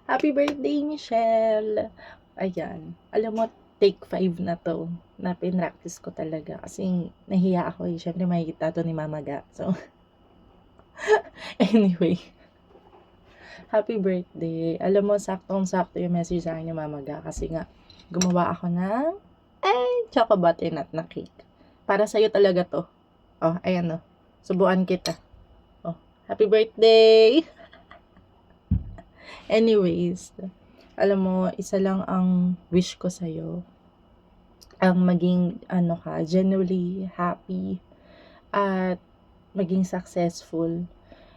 Happy birthday, Michelle! Ayan. Alam mo, take 5 na to, na pinractice ko talaga. Kasi nahiya ako eh. Siyempre, makikita to ni Mama Ga. So, anyway. Happy birthday. Alam mo, saktong-sakto yung message sa akin ni Mama Ga. Kasi nga, gumawa ako ng choco butternut na cake. Para sa'yo talaga to. Oh, ayan oh. Subuan kita. Oh, happy birthday! Anyways, alam mo, isa lang ang wish ko sa'yo. Ang maging, genuinely happy at maging successful.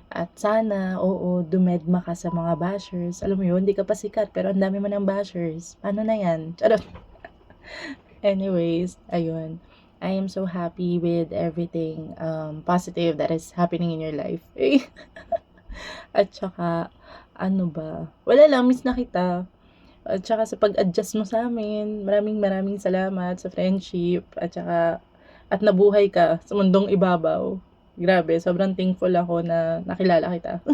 At sana, oo, dumedma ka sa mga bashers. Alam mo yun, hindi ka pa sikat, pero ang dami mo ng bashers. Paano na yan? Charot. Anyways, ayun. I am so happy with everything positive that is happening in your life. At saka, ano ba? Wala lang, miss na kita. At saka sa pag-adjust mo sa amin, maraming maraming salamat sa friendship. At nabuhay ka sa mundong ibabaw. Grabe, sobrang thankful ako na nakilala kita.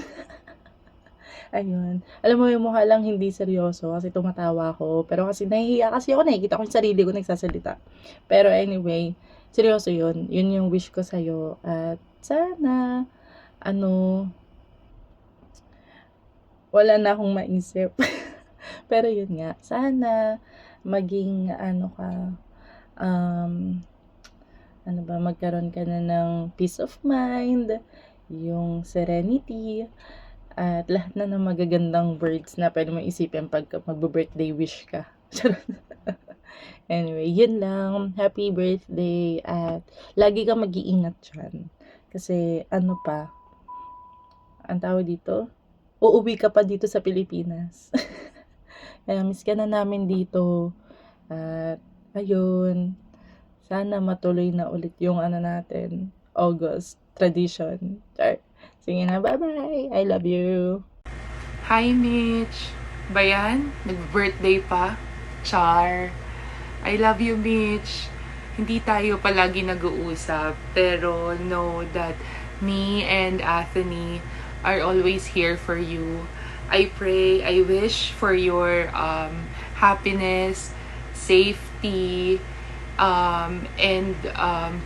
Ayun. Alam mo, yung mukha lang hindi seryoso kasi tumatawa ako. Pero kasi nahihiya kasi ako, nakikita ko yung sarili ko nagsasalita. Pero anyway, seryoso yun. Yun yung wish ko sa'yo. At sana, ano, wala na akong maisip. Pero yun nga, sana maging um, magkaroon ka na ng peace of mind, yung serenity, at lahat na ng magagandang words na pwede mo isipin pag magbe-birthday wish ka. Anyway, yun lang. Happy birthday at lagi kang mag-iingat dyan. Kasi ang tawag dito, uuwi ka pa dito sa Pilipinas. Kaya miss ka na namin dito. At ayun, sana matuloy na ulit yung natin, August tradition. Char. Sige na, bye-bye. I love you. Hi, Mitch! Bayan, nag-birthday pa? Char! I love you, Mitch! Hindi tayo palagi nag-uusap, pero know that me and Anthony are always here for you. I wish for your happiness, safety, and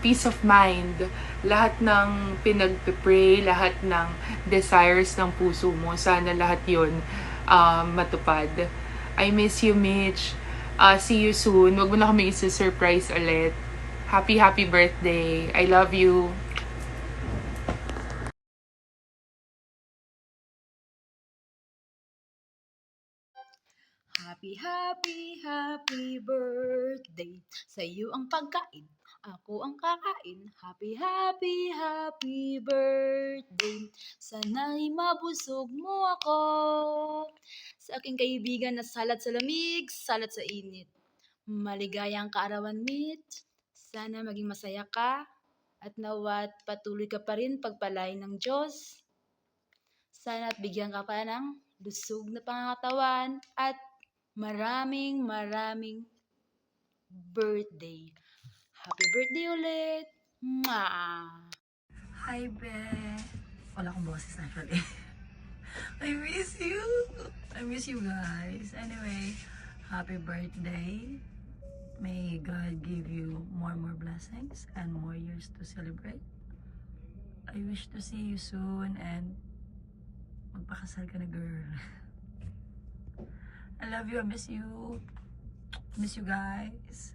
peace of mind. Lahat ng pinagpipray, lahat ng desires ng puso mo, sana lahat yun matupad. I miss you, Mitch. See you soon. Wag mo na kami isa-surprise ulit. Happy birthday. I love you. Happy birthday. Sa iyo ang pagkain, ako ang kakain. Happy birthday. Sana'y mabusog mo ako. Sa aking kaibigan na salat sa lamig, salat sa init. Maligayang kaarawan, Mitch. Sana maging masaya ka at nawat patuloy ka pa rin pagpalain ng Diyos. Sana at bigyan ka pa ng lusog na pangangatawan at maraming birthday. Happy birthday ulit! Mwah! Hi, Be! Wala akong boses actually. I miss you! I miss you guys. Anyway, happy birthday. May God give you more blessings and more years to celebrate. I wish to see you soon and magpakasal ka na, girl. I love you. I miss you. Miss you guys.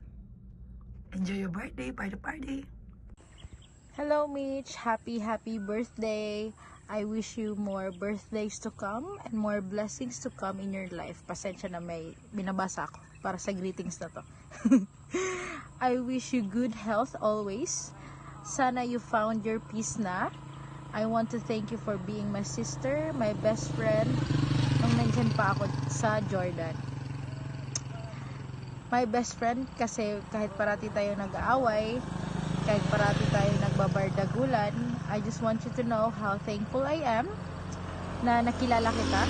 Enjoy your birthday, party. Hello, Mitch. Happy birthday. I wish you more birthdays to come and more blessings to come in your life. Pasensya na may binabasa ako para sa greetings na to. I wish you good health always. Sana you found your peace na. I want to thank you for being my sister, my best friend, nung nandyan pa ako sa Jordan. My best friend kasi kahit parati tayo nag-aaway, kahit parati tayo nagbabardagulan, I just want you to know how thankful I am na nakilala kita.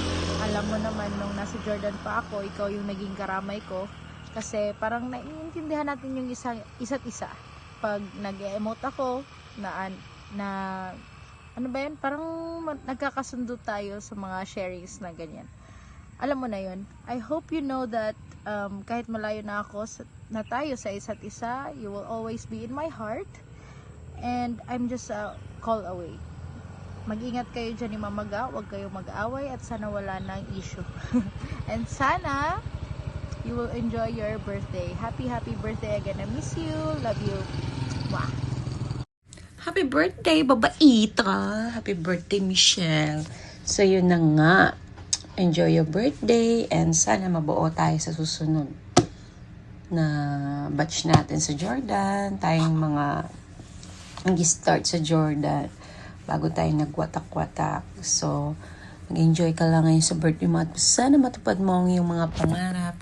Alam mo naman nung nasa Jordan pa ako, ikaw yung naging karamay ko. Kasi parang naiintindihan natin yung isa't isa. Pag nag-emote ako, ano ba yun? Parang nagkakasundo tayo sa mga sharings na ganyan. Alam mo na yun. I hope you know that kahit malayo na na tayo sa isa't isa, you will always be in my heart. And I'm just a call away. Mag-ingat kayo dyan ni Mamaga, huwag kayong mag-away at sana wala nang issue. And sana you will enjoy your birthday. Happy birthday again. I miss you. Love you. Mwah. Happy birthday, babaita! Happy birthday, Michelle! So, yun na nga. Enjoy your birthday and sana mabuo tayo sa susunod na batch natin sa Jordan. Tayong mga nag-start sa Jordan bago tayo nagwatak-watak. So, mag-enjoy ka lang ngayon sa birthday mo at sana matupad mo ang iyong mga pangarap.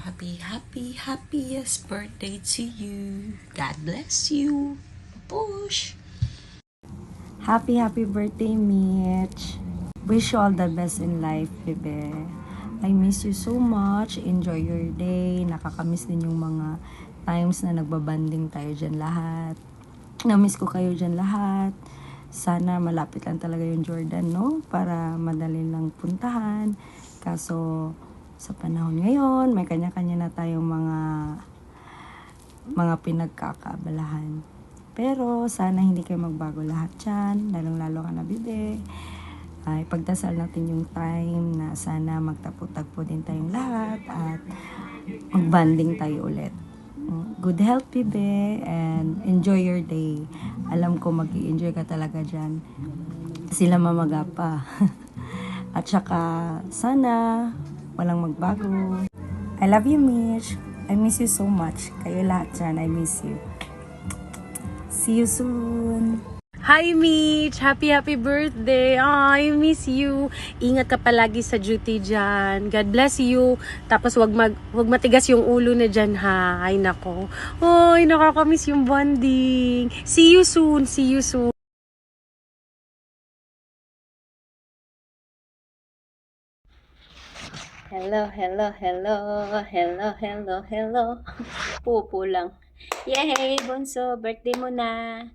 Happiest birthday to you. God bless you. Push! Happy birthday, Mitch. Wish you all the best in life, bebe. I miss you so much. Enjoy your day. Nakakamiss din yung mga times na nagbabanding tayo dyan lahat. Namiss ko kayo dyan lahat. Sana malapit lang talaga yung Jordan, no? Para madali lang puntahan. Kaso, sa panahon ngayon, may kanya-kanya na tayong mga pinagkakaabalahan. Pero, sana hindi kayo magbago lahat dyan. Lalong-lalo ka na, bebe. Ay pagdasal natin yung time na sana magtagpo-tagpo din tayong lahat at magbanding tayo ulit. Good health, bebe, and enjoy your day. Alam ko mag-i-enjoy ka talaga dyan. Sila Mamaga pa. At saka sana walang magbago. I love you, Mitch. I miss you so much. Kayo lahat dyan, I miss you. See you soon. Hi Mitch! Happy birthday! I miss you! Ingat ka palagi sa duty dyan. God bless you. Tapos wag matigas yung ulo na dyan ha. Ay nako. Ay nakakamiss yung bonding. See you soon! Hello. Pupo lang. Yay! Bunso, birthday mo na!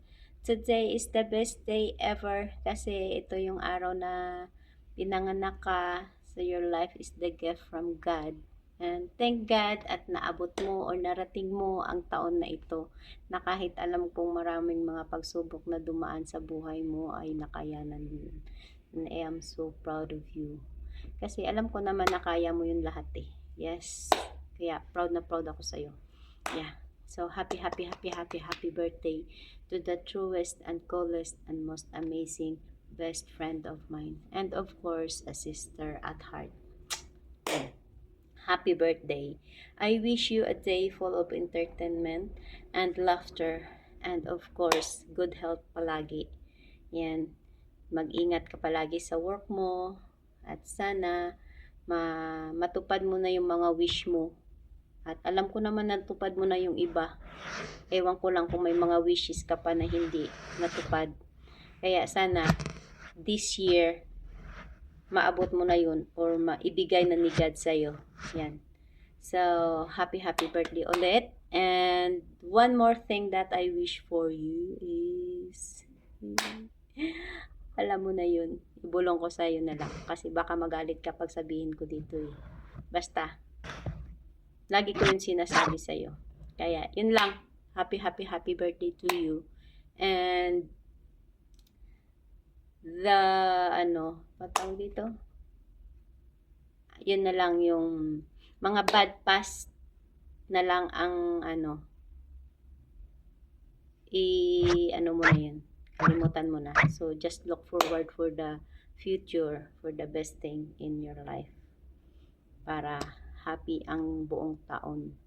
Today is the best day ever kasi ito yung araw na pinanganak ka. So your life is the gift from God. And thank God at naabot mo or narating mo ang taon na ito na kahit alam kong maraming mga pagsubok na dumaan sa buhay mo ay nakayanan mo yun. And I am so proud of you. Kasi alam ko naman na kaya mo yun lahat eh. Yes. Kaya proud na proud ako sa'yo. Yeah. So happy birthday to the truest and coolest and most amazing best friend of mine. And of course, a sister at heart. Happy birthday. I wish you a day full of entertainment and laughter and of course, good health palagi. Yan. Mag-ingat ka palagi sa work mo at sana matupad mo na yung mga wish mo. At alam ko naman natupad mo na yung iba. Ewan ko lang kung may mga wishes ka pa na hindi natupad. Kaya sana this year maabot mo na yun or maibigay na ni God sa'yo. Yan. So, happy birthday ulit. And one more thing that I wish for you is alam mo na yun. Ibulong ko sa'yo na lang. Kasi baka magalit ka pag sabihin ko dito eh. Basta, lagi ko yun sinasabi sa'yo. Kaya, yun lang. Happy birthday to you. And, patawag dito? Yun na lang yung mga bad past na lang ang ano mo na yun, kalimutan mo na. So, just look forward for the future, for the best thing in your life. Para happy ang buong taon.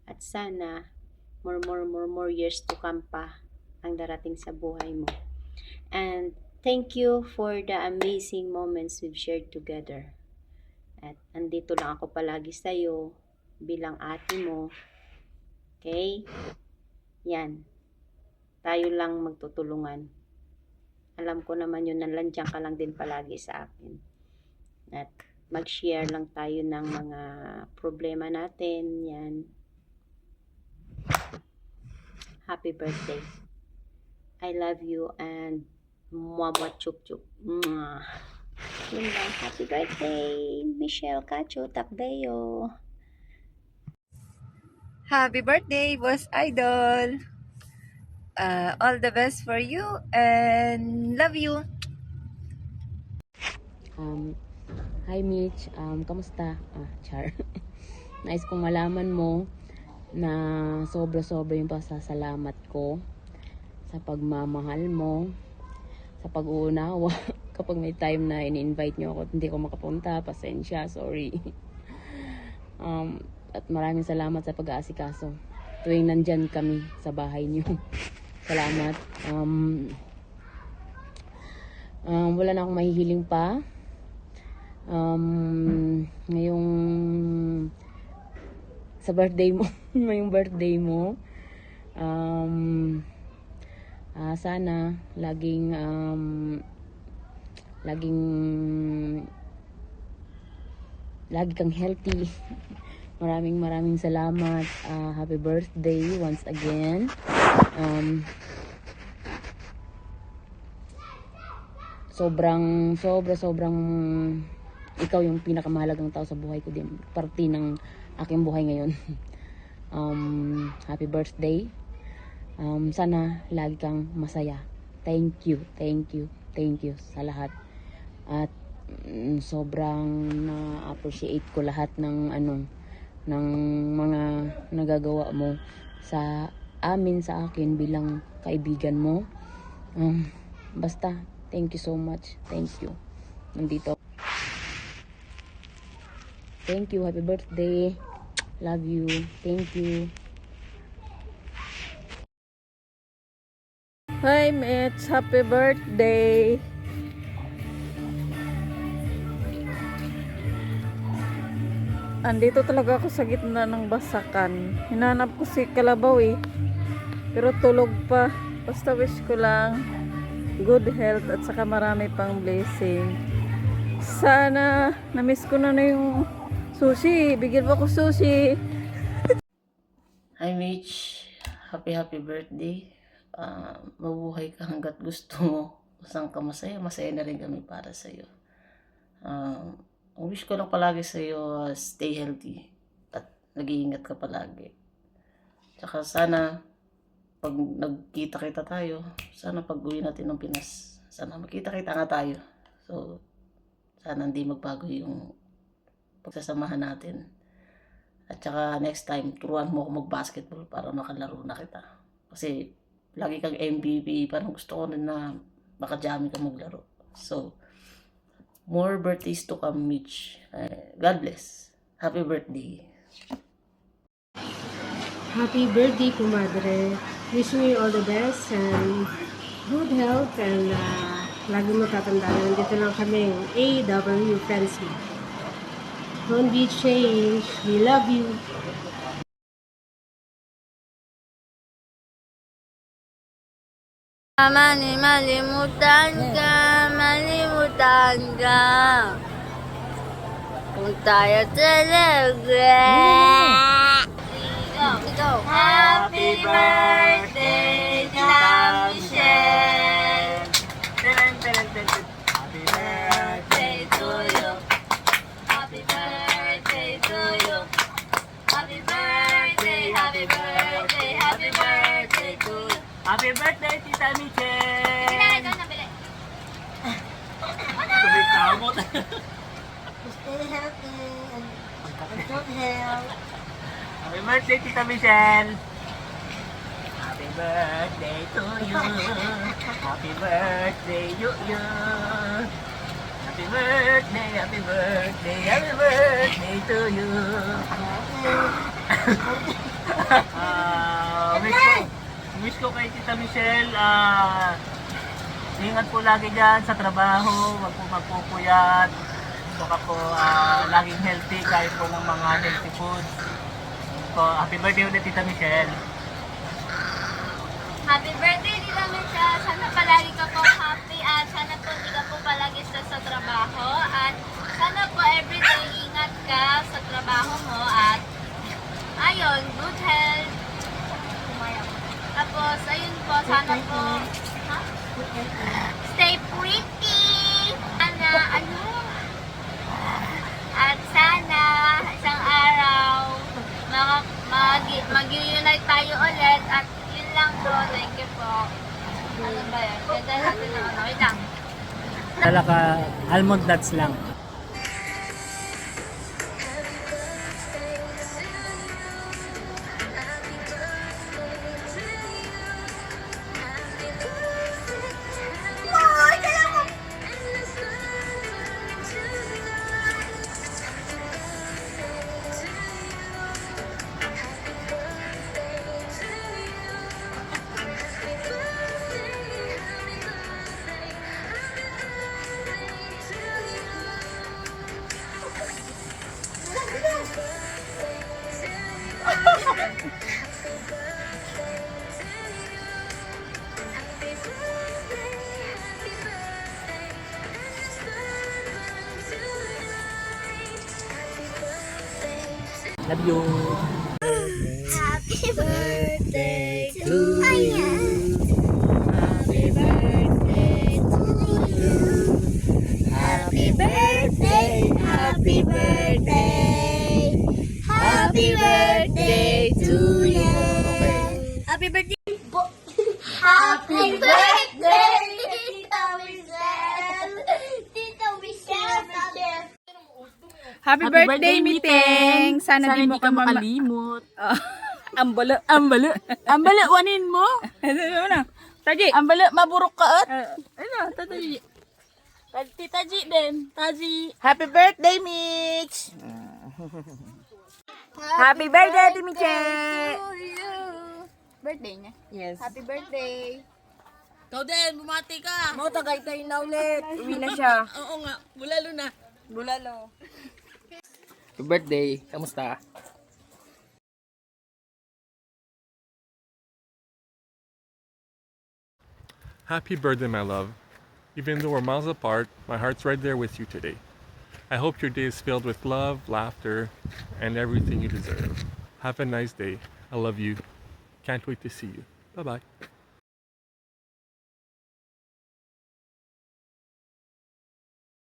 At sana, more years to come pa ang darating sa buhay mo. And thank you for the amazing moments we've shared together. At andito lang ako palagi sa'yo bilang ate mo. Okay? Yan. Tayo lang magtutulungan. Alam ko naman yun, nandiyan ka lang din palagi sa akin. At mag-share lang tayo ng mga problema natin. Yan. Happy birthday. I love you and mwah chup chup. Mwah. Yun lang. Happy birthday, Michelle Cacho Takbeo. Happy birthday, Boss Idol! All the best for you and love you! Hi Mitch, kamusta? Char. Nais kong malaman mo na sobra-sobra yung pasasalamat ko sa pagmamahal mo, sa pag-uunawa. Kapag may time na in-invite nyo ako, hindi ko makapunta, pasensya, sorry. At maraming salamat sa pag-aasikaso tuwing nandyan kami sa bahay nyo. Salamat. Wala na akong mahihiling pa. Ngayong sa birthday mo, ngayong birthday mo, sana lagi kang healthy. Maraming salamat. Happy birthday once again. Sobrang ikaw yung pinakamahalagang tao sa buhay ko din. Parte ng aking buhay ngayon. Happy birthday. Sana lagi kang masaya. Thank you sa lahat. At sobrang na-appreciate ko lahat ng ng mga nagagawa mo sa akin bilang kaibigan mo. Basta, thank you so much. Thank you. Nandito. Thank you. Happy birthday. Love you. Thank you. Hi, Mitch. Happy birthday. Andito talaga ako sa gitna ng basakan. Hinanap ko si Kalabaw pero tulog pa. Basta wish ko lang good health at saka marami pang blessing. Sana na-miss ko na yung sushi. Bigyan mo ako sushi. Hi Mitch, happy birthday. Mabuhay ka hanggat gusto mo. Saan ka masaya na rin kami para sa'yo. Ang wish ko lang palagi sa'yo, stay healthy at nag-iingat ka palagi. Tsaka sana pag nagkita-kita tayo, sana pag uwi natin ng Pinas, sana magkita-kita nga tayo. So, sana hindi magbago yung pagsasamahan natin. At saka next time, turuan mo ako mag-basketball para makalaro na kita. Kasi lagi kang MVP, parang gusto ko rin na makajami ka maglaro. So, more birthdays to come, Mitch. God bless. Happy birthday. Happy birthday, Kumadre. Wishing you all the best and good health and lagi mo tatandaan. Nandito lang kami, AW Friends mo. Don't be changed. We love you. Malimutan ka. Kung tayo talaga. Go. Happy birthday, Michelle. Happy birthday to you. Happy birthday to you. Happy birthday to you. Happy birthday, Tita Michelle! Kailangan daw nabili. Kumikamot. Stay healthy and good health. Happy birthday, Tita Michelle! Happy Happy birthday to you. Happy birthday to you. Happy birthday, happy birthday, happy birthday to you. Wish ko kay Tita Michelle, ingat po lagi dyan sa trabaho, wag po magpupuyat. Baka po laging healthy kahit po ng mga healthy foods. So, happy birthday ulit Tita Michelle. Happy birthday, Tita Michelle. Sana palagi ka po happy at sana po hindi ka po palagi sa trabaho. At sana po everyday ingat ka sa trabaho mo at ayun, good health. Tapos, ayun po, sana po stay pretty. Sana, at sana isang araw mag-unite tayo ulit at yun lang po. Thank you po. Ano ba yan? Ganda natin na ano. Wait lang. Talaga, almond nuts lang. Love you. Happy birthday to you. Happy birthday to you. Happy birthday, happy birthday. Happy birthday to you. Happy birthday. Happy birthday, Tita Michelle. Tita Michelle. Happy birthday, Miteng! Sana di mo ka makalimot. Ambala. Wanin mo. Ano na? Taji. Ambala, maburok ka at. Ano, Taji. Tita Ji din. Taji. Happy birthday, Mitch! Happy birthday, Miche! To you. Birthday niya? Yes. Happy birthday. Ikaw din, bumati ka. Mo, tagay tayo na ulit. Uwi na siya. Oo nga, bulalo na. Bulalo. Happy birthday. Kamusta? Happy birthday, my love. Even though we're miles apart, my heart's right there with you today. I hope your day is filled with love, laughter, and everything you deserve. Have a nice day. I love you. Can't wait to see you. Bye-bye.